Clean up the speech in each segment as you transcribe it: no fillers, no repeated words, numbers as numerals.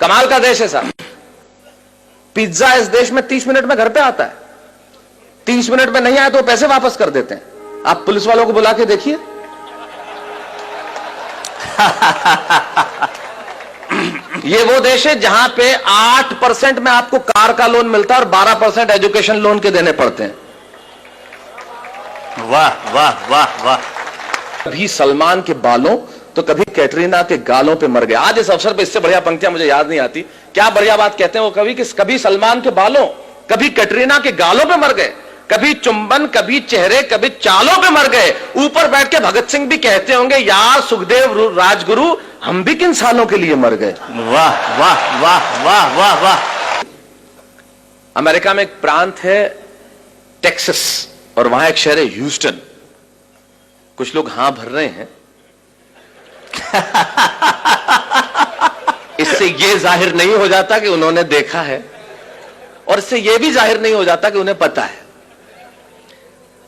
कमाल का देश है साहब। पिज्जा इस देश में 30 मिनट में घर पे आता है। 30 मिनट में नहीं आए तो पैसे वापस कर देते हैं। आप पुलिस वालों को बुला के देखिए। ये वो देश है जहां पे 8% में आपको कार का लोन मिलता है और 12% एजुकेशन लोन के देने पड़ते हैं। वाह वाह वाह वाह। कभी सलमान के बालों तो कभी कैटरीना के गालों पे मर गए। आज इस अवसर पे इससे बढ़िया पंक्तियां मुझे याद नहीं आती। क्या बढ़िया बात कहते हैं वो कवि कि कभी सलमान के बालों कभी कैटरीना के गालों पे मर गए, कभी चुंबन कभी चेहरे कभी चालों पे मर गए। ऊपर बैठ के भगत सिंह भी कहते होंगे यार सुखदेव राजगुरु हम भी किन सालों के लिए मर गए। वाह वाह वाह वाह वाह वाह। अमेरिका में एक प्रांत है टेक्सास और वहां एक शहर है ह्यूस्टन। कुछ लोग हां भर रहे हैं। इससे यह जाहिर नहीं हो जाता कि उन्होंने देखा है और इससे यह भी जाहिर नहीं हो जाता कि उन्हें पता है।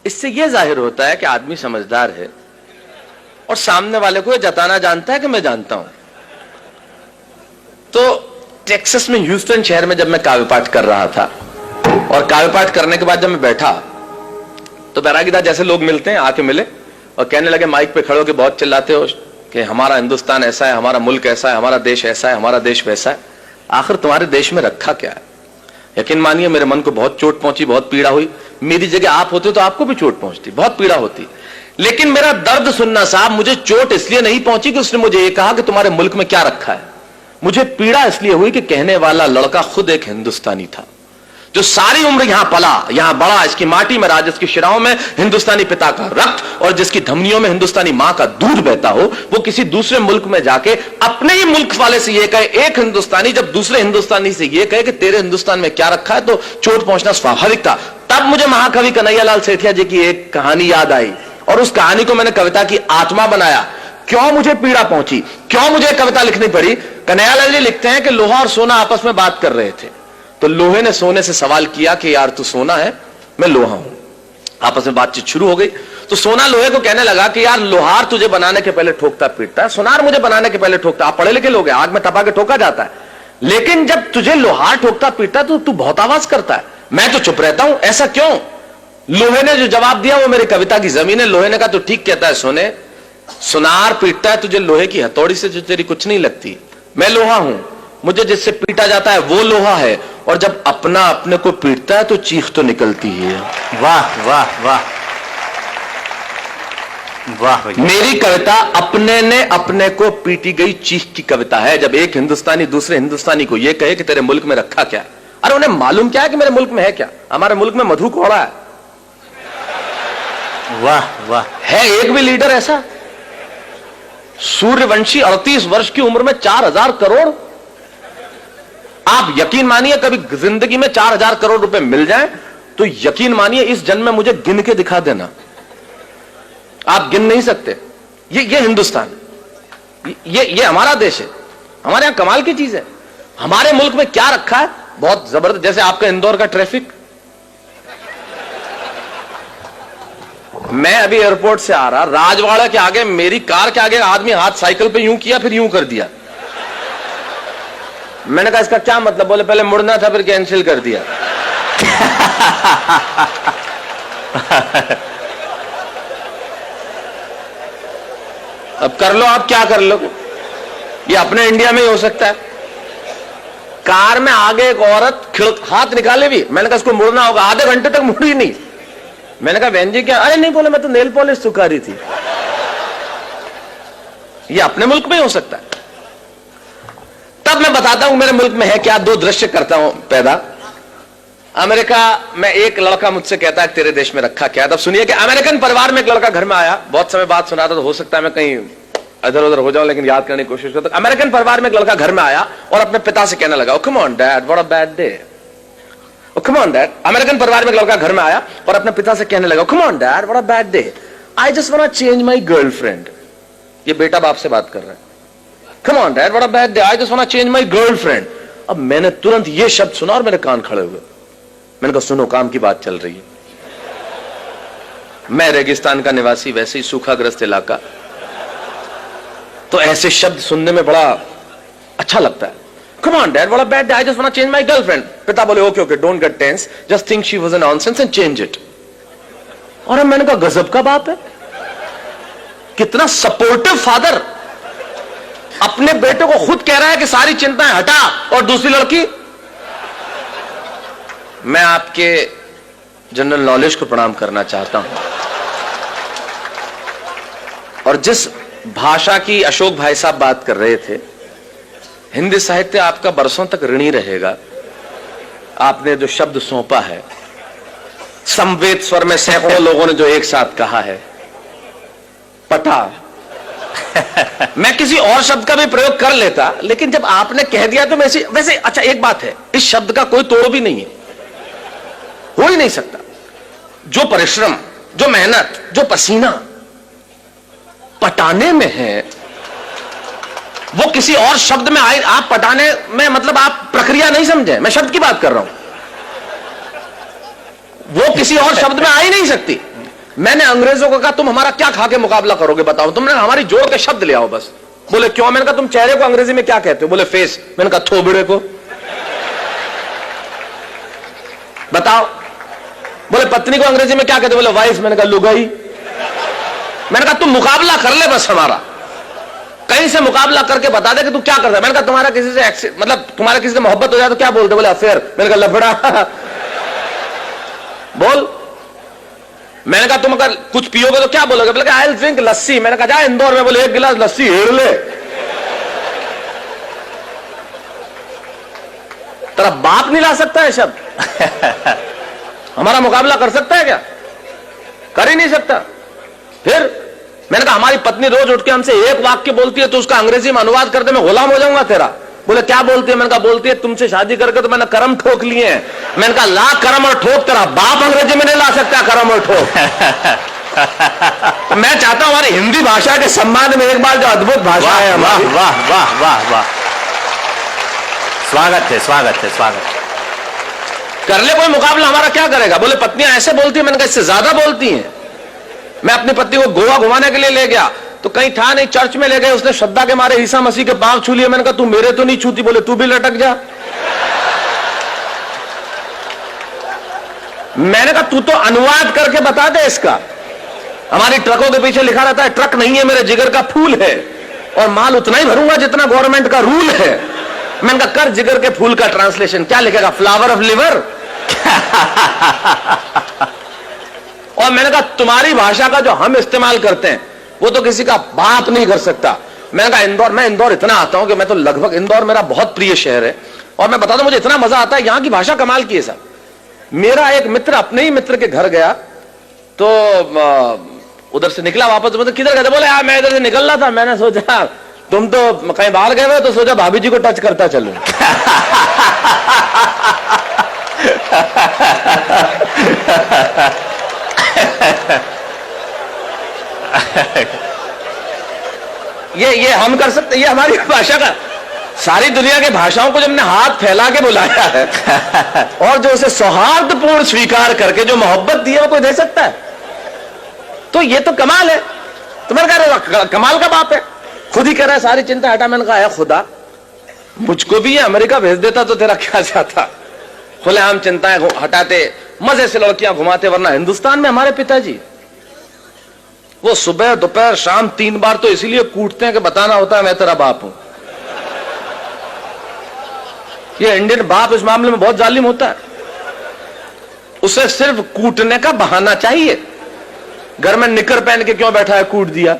इससे यह जाहिर होता है कि आदमी समझदार है और सामने वाले को यह जताना जानता है कि मैं जानता हूं। तो टेक्सास में ह्यूस्टन शहर में जब मैं काव्य पाठ कर रहा था और काव्य पाठ करने के बाद जब मैं बैठा तो बैरागीदार जैसे लोग मिलते हैं आके मिले और कहने लगे माइक पे खड़े होकर बहुत चिल्लाते हो कि हमारा हिंदुस्तान ऐसा है, हमारा मुल्क ऐसा है, हमारा देश ऐसा है, हमारा देश वैसा है। आखिर तुम्हारे देश में रखा क्या है? यकीन मानिए मेरे मन को बहुत चोट पहुंची, बहुत पीड़ा हुई। मेरी जगह आप होते तो आपको भी चोट पहुंचती, बहुत पीड़ा होती। लेकिन मेरा दर्द सुनना साहब, मुझे चोट इसलिए नहीं पहुंची कि उसने मुझे ये कहा कि तुम्हारे मुल्क में क्या रखा है। मुझे पीड़ा इसलिए हुई कि कहने वाला लड़का खुद एक हिंदुस्तानी था जो सारी उम्र यहां पला, यहां बड़ा, इसकी माटी में रहा, जिसकी शिराओं में हिंदुस्तानी पिता का रक्त और जिसकी धमनियों में हिंदुस्तानी मां का दूध बहता हो। वो किसी दूसरे मुल्क में जाके अपने ही मुल्क वाले से ये कहे, एक हिंदुस्तानी जब दूसरे हिंदुस्तानी से ये कहे कि तेरे हिंदुस्तान में क्या रखा है, तो चोट पहुंचना स्वाभाविक था। तब मुझे महाकवि कन्हैयालाल सेठिया जी की एक कहानी याद आई और उस कहानी को मैंने कविता की आत्मा बनाया। क्यों मुझे पीड़ा पहुंची, क्यों मुझे कविता लिखनी पड़ी? कन्हैयालाल जी लिखते हैं कि लोहा और सोना आपस में बात कर रहे थे तो लोहे ने सोने से सवाल किया कि यार तू सोना है, मैं लोहा हूं। आपस में बातचीत शुरू हो गई तो सोना लोहे को कहने लगा कि यार लोहार तुझे बनाने के पहले ठोकता पीटता है, सोनार मुझे बनाने के पहले ठोकता। आप पढ़े लिखे लोग हैं, आग में तपा के ठोका जाता है, लेकिन जब तुझे लोहार ठोकता पीटता तो तू बहुत आवाज करता है, मैं तो चुप रहता हूं, ऐसा क्यों? लोहे ने जो जवाब दिया वो मेरी कविता की जमीन है। लोहे ने कहा तो ठीक कहता है सोने, सुनार पीटता है तुझे लोहे की हथौड़ी से जो तेरी कुछ नहीं लगती। मैं लोहा हूं, मुझे जिससे पीटा जाता है वो लोहा है, और जब अपना अपने को पीटता है तो चीख तो निकलती है। वाह वाह वाह वाह। मेरी कविता अपने ने अपने को पीटी गई चीख की कविता है। जब एक हिंदुस्तानी दूसरे हिंदुस्तानी को यह कहे कि तेरे मुल्क में रखा क्या है, अरे उन्हें मालूम क्या है कि मेरे मुल्क में है क्या? हमारे मुल्क में मधु कोड़ा है। वाह वाह। है एक भी लीडर ऐसा? सूर्यवंशी 38 वर्ष की उम्र में 4000 करोड़। आप यकीन मानिए कभी जिंदगी में 4000 करोड़ रुपए मिल जाए तो यकीन मानिए इस जन्म में मुझे गिन के दिखा देना, आप गिन नहीं सकते। ये हिंदुस्तान, ये हमारा देश है। हमारे यहां कमाल की चीज है। हमारे मुल्क में क्या रखा है, बहुत जबरदस्त। जैसे आपका इंदौर का ट्रैफिक, मैं अभी एयरपोर्ट से आ रहा, राजवाड़ा के आगे मेरी कार के आगे आदमी हाथ साइकिल पे यूं किया फिर यूं कर दिया। मैंने कहा इसका क्या मतलब? बोले पहले मुड़ना था फिर कैंसिल कर दिया। अब कर लो, आप क्या कर लो, ये अपने इंडिया में ही हो सकता है। कार में आगे एक औरत हाथ निकाले भी, मैंने कहा इसको मुड़ना होगा, आधे घंटे तक मुड़ी नहीं। मैंने कहा बहन जी क्या? अरे नहीं, बोले मैं तो नेल पॉलिश सुखा रही थी। ये अपने मुल्क में ही हो सकता है। तब मैं बताता हूं मेरे मुल्क में है क्या। दो दृश्य करता हूं पैदा। अमेरिका में एक लड़का मुझसे कहता है तेरे देश में रखा क्या है। तब सुनिए कि अमेरिकन परिवार में एक लड़का घर में आया, बहुत समय बाद सुना था तो हो सकता है मैं कहीं इधर उधर हो जाऊं, लेकिन याद करने की कोशिश करता। अमेरिकन परिवार में एक लड़का घर में आया और अपने पिता से कहने लगा, come on dad what a bad day. Come on dad. American परिवार में एक लड़का घर में आया और अपने पिता से कहने लगा, come on dad what a bad day, I just want to change my girlfriend. ये बेटा बाप से बात कर रहा है। Come on dad what a bad day, I just want to change my girlfriend. अब मैंने तुरंत ये शब्द सुना और मेरे कान खड़े हुए। मैंने कहा सुनो, काम की बात चल रही है। मैं रेगिस्तान का निवासी, वैसे ही सूखाग्रस्त इलाका, तो ऐसे शब्द सुनने में बड़ा अच्छा लगता है। Come on dad, what a bad day, I just want to change my girlfriend. पिता बोले okay okay, don't get tense, just think she was a nonsense and change it. और मैंने कहा गजब का बाप है, कितना सपोर्टिव फादर, अपने बेटे को खुद कह रहा है कि सारी चिंताएं हटा, और दूसरी लड़की। मैं आपके जनरल नॉलेज को प्रणाम करना चाहता हूं, और जिस भाषा की अशोक भाई साहब बात कर रहे थे, हिंदी साहित्य आपका बरसों तक ऋणी रहेगा। आपने जो शब्द सौंपा है, समवेत स्वर में सैकड़ों लोगों ने जो एक साथ कहा है, पटा। मैं किसी और शब्द का भी प्रयोग कर लेता, लेकिन जब आपने कह दिया तो वैसे अच्छा एक बात है, इस शब्द का कोई तोड़ भी नहीं है, हो ही नहीं सकता। जो परिश्रम, जो मेहनत, जो पसीना पटाने में है, वो किसी और शब्द में आए। आप पटाने में मतलब आप प्रक्रिया नहीं समझे, मैं शब्द की बात कर रहा हूं, वो किसी और शब्द में आ ही नहीं सकती। मैंने अंग्रेजों को कहा तुम हमारा क्या खा के मुकाबला करोगे बताओ, तुमने हमारी जोड़ के शब्द ले आओ बस। बोले क्यों? मैंने कहा तुम चेहरे को अंग्रेजी में क्या कहते हो? बोले फेस। मैंने कहा थोबड़े को बताओ। बोले पत्नी को अंग्रेजी में क्या कहते? बोले वाइफ। मैंने कहा लुगाई। मैंने कहा तुम मुकाबला कर ले बस हमारा, कहीं से मुकाबला करके बता दे कि तू क्या करता है। मैंने कहा तुम्हारा किसी से मतलब तुम्हारा किसी से मोहब्बत हो जाए तो क्या बोलते? बोले अफेयर। मैंने कहा लफड़ा। बोल। मैंने कहा तुम अगर कुछ पियोगे तो क्या बोलोगे? बोले आई विल ड्रिंक लस्सी। मैंने कहा जा इंदौर में, बोले एक गिलास लस्सी हेर ले। तेरा बाप नहीं ला सकता है शब्द। हमारा मुकाबला कर सकता है क्या? कर ही नहीं सकता। फिर मैंने कहा हमारी पत्नी रोज उठ के हमसे एक वाक्य बोलती है तो उसका अंग्रेजी में अनुवाद कर दे, मैं गुलाम हो जाऊंगा तेरा। बोले क्या बोलती है? मैंने कहा बोलती है तुमसे शादी करके तो मैंने करम ठोक लिए हैं। मैंने कहा ला करम और ठोक, तेरा बाप अंग्रेजी में नहीं ला सकता करम और ठोक। मैं चाहता हूं हमारी हिंदी भाषा के सम्मान में एक बार जो अद्भुत भाषा है हमारी। वाह वाह वाह वाह, स्वागत है स्वागत है स्वागत। कर ले कोई मुकाबला, हमारा क्या करेगा? बोले पत्नियां ऐसे बोलती है। मैंने कहा इससे ज्यादा बोलती हैं। मैं अपनी पत्नी को गोवा घुमाने के लिए ले गया तो कहीं था नहीं, चर्च में ले गए, उसने श्रद्धा के मारे ईसा मसीह के पांव छू लिए। मैंने कहा तू मेरे तो नहीं छूती। बोले तू भी लटक जा। मैंने कहा तू तो अनुवाद करके बता दे इसका। हमारी ट्रकों के पीछे लिखा रहता है ट्रक नहीं है मेरे जिगर का फूल है, और माल उतना ही भरूंगा जितना गवर्नमेंट का रूल है। मैंने कहा कर जिगर के फूल का ट्रांसलेशन, क्या लिखेगा? Flower of liver. और मैंने कहा तुम्हारी भाषा का जो हम इस्तेमाल करते हैं वो तो किसी का बाप नहीं कर सकता। मैंने कहा इंदौर, मैं इंदौर इतना आता हूं कि मैं तो लगभग, इंदौर मेरा बहुत प्रिय शहर है, और मैं बता दूं मुझे इतना मजा आता है, यहां की भाषा कमाल की है साहब। मेरा एक मित्र अपने ही मित्र के घर गया तो उधर से निकला वापस, मतलब किधर गए? बोले यार मैं इधर से निकल रहा था, मैंने सोचा तुम तो कहीं बाहर गए हुए तो सोचा भाभी जी को टच करता चलूं। ये हम कर सकते, ये हमारी भाषा का। सारी दुनिया की भाषाओं को जब हमने हाथ फैला के बुलाया है और जो उसे सौहार्दपूर्ण स्वीकार करके जो मोहब्बत दी है वो कोई दे सकता है? तो ये तो कमाल है। तुम्हारे कह रहे कमाल का बाप है, खुद ही कह रहा है सारी चिंता हटा। मैंने कहा है खुदा मुझको भी ये अमेरिका भेज देता तो तेरा क्या जाता? खुलेआम चिंताएं हटाते, मजे से लड़कियां घुमाते, वरना हिंदुस्तान में हमारे पिताजी वो सुबह दोपहर शाम 3 बार तो इसीलिए कूटते हैं कि बताना होता है मैं तेरा बाप हूं। ये इंडियन बाप इस मामले में बहुत जालिम होता है। उसे सिर्फ कूटने का बहाना चाहिए। घर में निकर पहन के क्यों बैठा है? कूट दिया।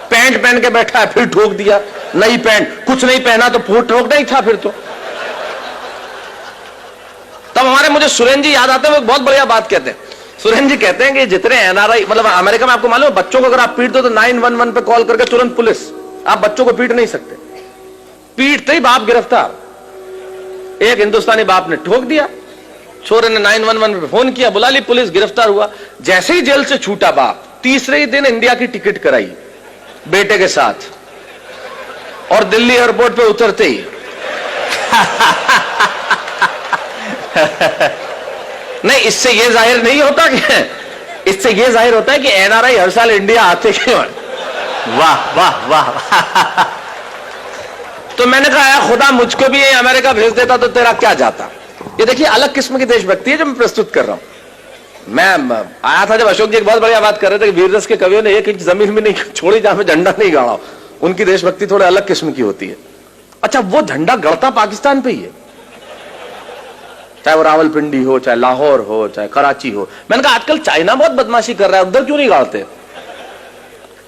पैंट पहन के बैठा है, फिर ठोक दिया। नई पैंट, कुछ नहीं पहना तो फूट ठोकना ही था फिर तो। तब हमारे मुझे सुरेन जी याद आते हैं, वो बहुत बढ़िया बात कहते हैं। सुरेन जी कहते हैं कि जितने एनआरआई, मतलब अमेरिका में आपको मालूम है बच्चों को अगर आप पीट दो तो 911 पे कॉल करके तुरंत पुलिस। आप बच्चों को पीट नहीं सकते, पीटते ही बाप गिरफ्तार। एक हिंदुस्तानी बाप ने ठोक दिया, छोरे ने 911 पे फोन किया, बुला ली पुलिस, गिरफ्तार हुआ। जैसे ही जेल से छूटा बाप, तीसरे ही दिन इंडिया की टिकट कराई बेटे के साथ, और दिल्ली एयरपोर्ट पे उतरते ही नहीं, इससे यह जाहिर नहीं होता कि, इससे यह जाहिर होता है कि एनआरआई हर साल इंडिया आते क्यों। वाह वाह वाह। तो मैंने कहा यार खुदा मुझको भी अमेरिका भेज देता तो तेरा क्या जाता। ये देखिए अलग किस्म की देशभक्ति है जो मैं प्रस्तुत कर रहा हूं। मैं आया था जब अशोक जी एक बहुत बढ़िया बात कर रहे थे कि वीर रस के कवियों ने एक इंच जमीन में नहीं छोड़ी जहां पे झंडा नहीं गाड़ा। उनकी देशभक्ति थोड़े अलग किस्म की होती है। अच्छा वो झंडा गड़ता पाकिस्तान पे ही है, चाहे वो रावलपिंडी हो, चाहे लाहौर हो, चाहे कराची हो। मैंने कहा आजकल चाइना बहुत बदमाशी कर रहा है, उधर क्यों नहीं गाड़ते?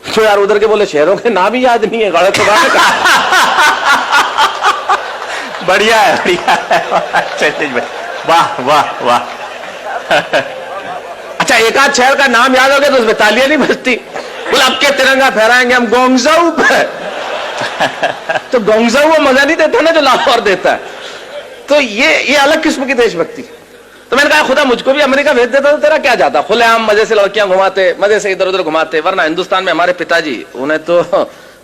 तो यार उधर के बोले शहरों के नाम ही याद नहीं है, गाड़े तो गाड़े बढ़िया है, बढ़िया है। वाह वाह वाह। अच्छा एक आध शहर का नाम याद हो गया तो उसमें तालियां नहीं बजती। बोले अब के तिरंगा फहराएंगे हम गोंगजाऊ पे। तो गोंगजाऊ वो मजा नहीं देता ना जो लाहौर देता है। तो ये अलग किस्म की देशभक्ति। तो मैंने कहा खुदा मुझको भी अमेरिका भेज देता तो तेरा क्या जाता। खुलेआम मजे से लड़कियां घुमाते, मजे से इधर उधर घुमाते। वरना हिंदुस्तान में हमारे पिताजी, उन्हें तो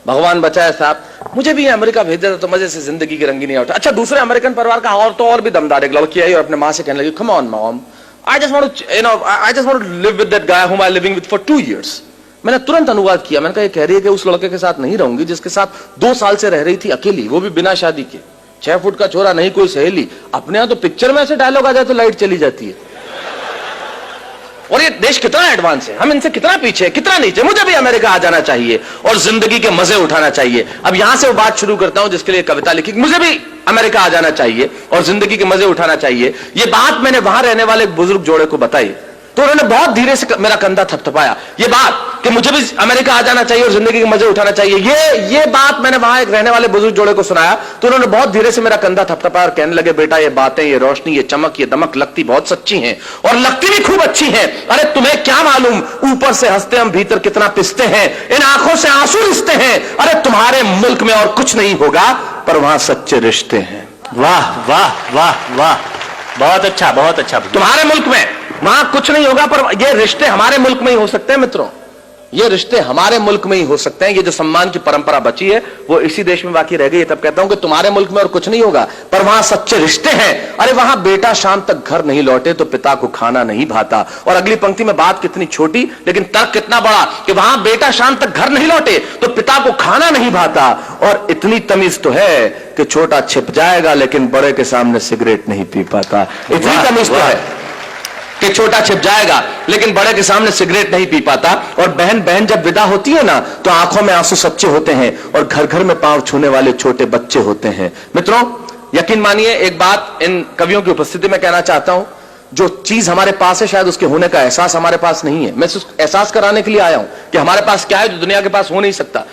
भगवान बचाए साहब, मुझे भी अमेरिका भेज देता तो मजे से जिंदगी की रंगीनी उठा। अच्छा दूसरे अमेरिकन परिवार का और भी दमदार एक लड़की आई और अपने माँ से कहने लगी come on mom, I just want to live with that guy whom I'm living with for 2 years. मैंने तुरंत अनुवाद किया। मैंने कहा ये कह रही है कि उस लड़के के साथ नहीं रहूंगी जिसके साथ 2 साल से रह रही थी अकेली, वो भी बिना शादी के। 6 फुट का छोरा, नहीं कोई सहेली। अपने यहां तो पिक्चर में ऐसे डायलॉग आ जाए तो लाइट चली जाती है। और ये देश कितना एडवांस है, हम इनसे कितना पीछे है, कितना नीचे। मुझे भी अमेरिका आ जाना चाहिए और जिंदगी के मजे उठाना चाहिए। अब यहां से वो बात शुरू करता हूं जिसके लिए कविता लिखी। मुझे भी अमेरिका आ जाना चाहिए और जिंदगी के मजे उठाना चाहिए। ये बात मैंने वहां रहने वाले एक बुजुर्ग जोड़े को बताई तो उन्होंने बहुत धीरे से मेरा कंधा थपथपाया। ये बात कि मुझे भी अमेरिका आ जाना चाहिए और जिंदगी के मजे उठाना चाहिए, ये बात मैंने वहां एक रहने वाले बुजुर्ग जोड़े को सुनाया तो उन्होंने बहुत धीरे से मेरा कंधा थपथपाया और कहने लगे बेटा ये बातें, ये रोशनी, ये चमक, ये दमक लगती बहुत सच्ची हैं और लगती भी खूब अच्छी हैं। अरे तुम्हें क्या मालूम ऊपर से हंसते हम भीतर कितना पिसते हैं, इन आंखों से आंसू रिश्ते हैं। अरे तुम्हारे मुल्क में और कुछ नहीं होगा पर वहां सच्चे रिश्ते हैं। वाह वाह वाह वाह, बहुत अच्छा बहुत अच्छा। तुम्हारे मुल्क में वहां कुछ नहीं होगा पर ये रिश्ते हमारे मुल्क में ही हो सकते हैं मित्रों, ये रिश्ते हमारे मुल्क में ही हो सकते हैं। ये जो सम्मान की परंपरा बची है वो इसी देश में बाकी रह गई है। तब कहता हूं कि तुम्हारे मुल्क में और कुछ नहीं होगा पर वहां सच्चे रिश्ते हैं। अरे वहां बेटा शाम तक घर नहीं लौटे तो पिता को खाना नहीं भाता। और अगली पंक्ति में बात कितनी छोटी लेकिन तर्क कितना बड़ा कि वहां बेटा शाम तक घर नहीं लौटे तो पिता को खाना नहीं भाता। और इतनी तमीज तो है कि छोटा छिप जाएगा लेकिन बड़े के सामने सिगरेट नहीं पी पाता। इतनी तमीज तो है कि छोटा छिप जाएगा लेकिन बड़े के सामने सिगरेट नहीं पी पाता। और बहन बहन जब विदा होती है ना तो आंखों में आंसू सच्चे होते हैं और घर घर में पांव छूने वाले छोटे बच्चे होते हैं। मित्रों यकीन मानिए एक बात इन कवियों की उपस्थिति में कहना चाहता हूं, जो चीज हमारे पास है शायद उसके होने का एहसास हमारे पास नहीं है। मैं सिर्फ एहसास कराने के लिए आया हूं कि हमारे पास क्या है जो दुनिया के पास हो नहीं सकता।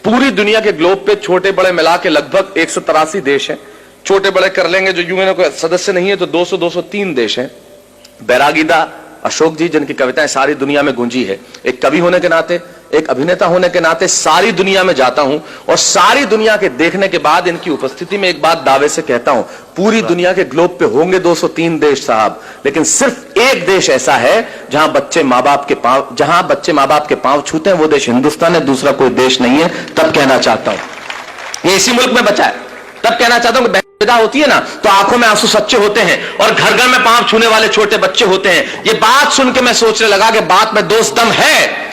पूरी दुनिया के ग्लोब पे छोटे बड़े मिला के लगभग 183 देश हैं। छोटे बड़े कर लेंगे जो यूएनओ के सदस्य नहीं है तो 203 देश हैं। बैरागीदा अशोक जी जिनकी कविताएं सारी दुनिया में गूंजी है, एक कवि होने के नाते, एक अभिनेता होने के नाते सारी दुनिया में जाता हूं और सारी दुनिया के देखने के बाद इनकी उपस्थिति में एक बात दावे से कहता हूं, पूरी दुनिया के ग्लोब पे होंगे 203 देश साहब, लेकिन सिर्फ एक देश ऐसा है जहां बच्चे मां बाप के पांव छूते हैं, वो देश हिंदुस्तान है, दूसरा कोई देश नहीं है। तब कहना चाहता हूं ये इसी मुल्क में बचा है। तब कहना चाहता हूं कि विदा होती है ना तो आंखों में आंसू सच्चे होते हैं और घर घर में पांव छूने वाले छोटे बच्चे होते हैं। ये बात सुन के मैं सोचने लगा कि बात में दोस्त दम है।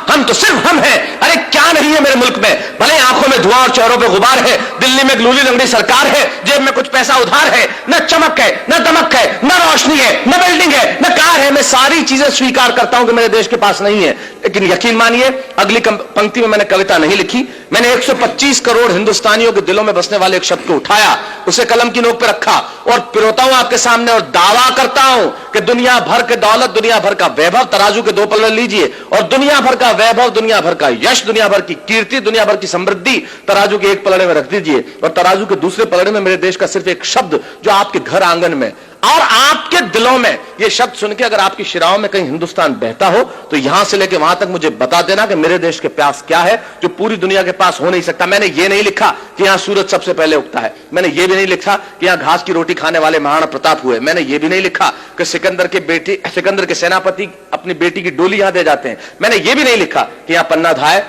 हम तो सिर्फ हम हैं। अरे क्या नहीं है मेरे मुल्क में, भले आंखों में धुआं और चेहरों पे गुबार है, दिल्ली में लूली लंगड़ी सरकार है, जेब में कुछ पैसा उधार है, न चमक है, न दमक है, न रोशनी है, न बिल्डिंग है, न कार है। मैं सारी चीजें स्वीकार करता हूं कि मेरे देश के पास नहीं है, लेकिन यकीन मानिए अगली पंक्ति में मैंने कविता नहीं लिखी। मैंने 125 करोड़ हिंदुस्तानियों के दिलों में बसने वाले एक शब्द को उठाया, उसे कलम की नोक पर रखा और पिरोता हूं आपके सामने और दावा करता हूं कि दुनिया भर के दौलत, दुनिया भर का वैभव तराजू के 2 पलड़े लीजिए और दुनिया भर का वैभव, दुनिया भर का यश, दुनिया भर की कीर्ति, दुनिया भर की समृद्धि तराजू के एक पलड़े में रख दीजिए और तराजू के दूसरे पलड़े में मेरे देश का सिर्फ एक शब्द जो आपके घर आंगन में और आपके दिलों में, ये शब्द सुन के अगर आपकी शिराओं में कहीं हिंदुस्तान बहता हो तो यहां से लेकर वहां तक मुझे बता देना कि मेरे देश के प्यास क्या है जो पूरी दुनिया के पास हो नहीं सकता। मैंने ये नहीं लिखा कि यहां सूरज सबसे पहले उगता है, मैंने ये भी नहीं लिखा कि यहां घास की रोटी खाने वाले महाराणा प्रताप हुए, मैंने ये भी नहीं लिखा कि सिकंदर के सेनापति अपनी बेटी की डोली यहां दे जाते हैं, मैंने ये भी नहीं लिखा कि यहां पन्ना धाय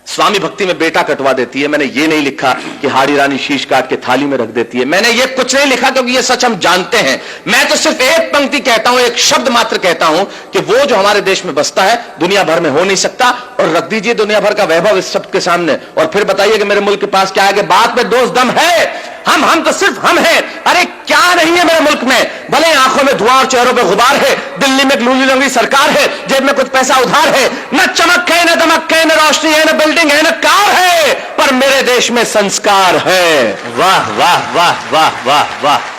स्वामी भक्ति में बेटा कटवा देती है। मैंने ये नहीं लिखा कि हाड़ी रानी शीश काट के थाली में रख देती है। मैंने ये कुछ नहीं लिखा क्योंकि ये सच हम जानते हैं। मैं तो सिर्फ एक पंक्ति कहता हूं, एक शब्द मात्र कहता हूं कि वो जो हमारे देश में बसता है दुनिया भर में हो नहीं सकता। और रख दीजिए दुनिया भर का वैभव इस शब्द के सामने और फिर बताइए कि मेरे मुल्क के पास क्या है कि बात में दोष दम है। हम तो सिर्फ हम हैं। अरे क्या नहीं है मेरे मुल्क में, भले आंखों में धुआं और चेहरों पे गुबार है, दिल्ली में एक लूली लंगड़ी सरकार है, जेब में कुछ पैसा उधार है, न चमक है, न दमक है, न रोशनी है, न बिल्डिंग है, न कार है, पर मेरे देश में संस्कार है। वाह वाह वाह वाह वाह वाह।